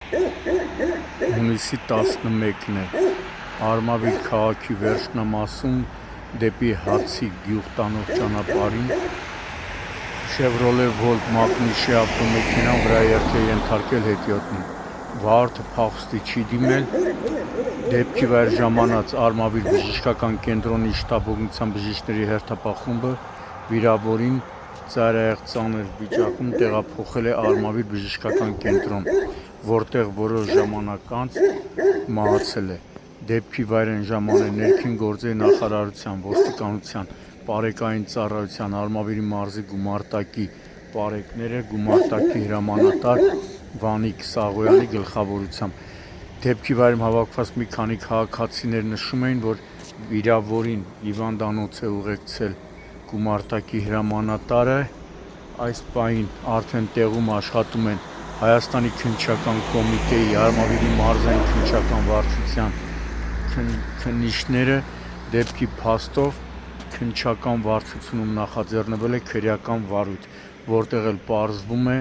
Հունիսի 11-ն է, Արմավիր քաղաքի վերջնամասում դեպի Հացի գյուղ տանող ճանապարհին Chevrolet Volt մակնիշի ավտոմեքենան վրա երթ է ենթարկել հետիոտնին։ Վարորդը փախուստի չի դիմել, դեպքի վայր ժամանած Արմավիր բժշկական կենտրոնի շտաբօգնության բժիշկների հերթապահ խումբը վիրավորին ծայրահեղ ծանր վիճակում տեղափոխել է Արմավիր բժշկական կենտրոն, որտեղ որոշ ժամանակ անց մահացել է։ Դեպքի վայր են ժամանել ներքին գործերի նախարարության, ոստիկանության, պարեկային ծառայության, Արմավիրի մարզի գումարտակի պարեկները գումարտակի հրամանատար Վանիկ Սաղոյանի գլխավորությամբ։ Դեպքի վայրում հավաքված մի քանի քաղաքացիներ նշում էին, որ վիրավորին հիվանդանոց է ուղեկցել գումարտակի հրամանատարը։ Այս պահին արդեն տեղում աշխատում են Հայաստանի քննչական կոմիտեի, Արմավիրի մարզային քննչական վարչության քննիչները։ Դեպքի փաստով քննչական վարչությունում նախաձեռնվել է քրեական վարույթ, որտեղ էլ պարզվում է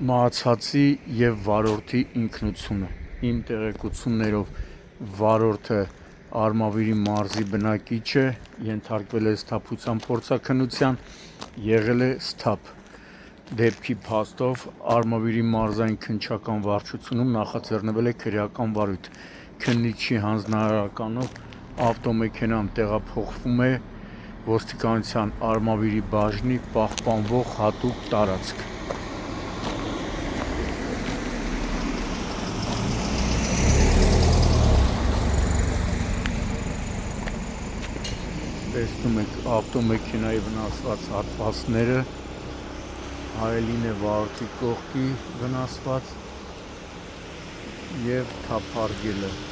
մահացածի և վարորդի ինքնությունը։ Իմ տեղեկություններով վարորդը Արմավիրի մարզի բնակիչ է, ենթարկվել է սթափության փորձաքննության, եղել է սթափ։ Դեպքի փաստով Արմավիրի մարզային քննչական վարչությունում նախաձեռնվել է քրեական վարույթ։ Քննիչի հանձնարարականով ավտոմեքենան տեղափոխվում է ոստիկանության Արմավիրի բաժնի պահպանվող հատուկ տարածք։ Տեսնում եք ավտոմեքենայի վնասված հատվածները, հայելին է վարորդի կողքի վնասված և թափառգել է։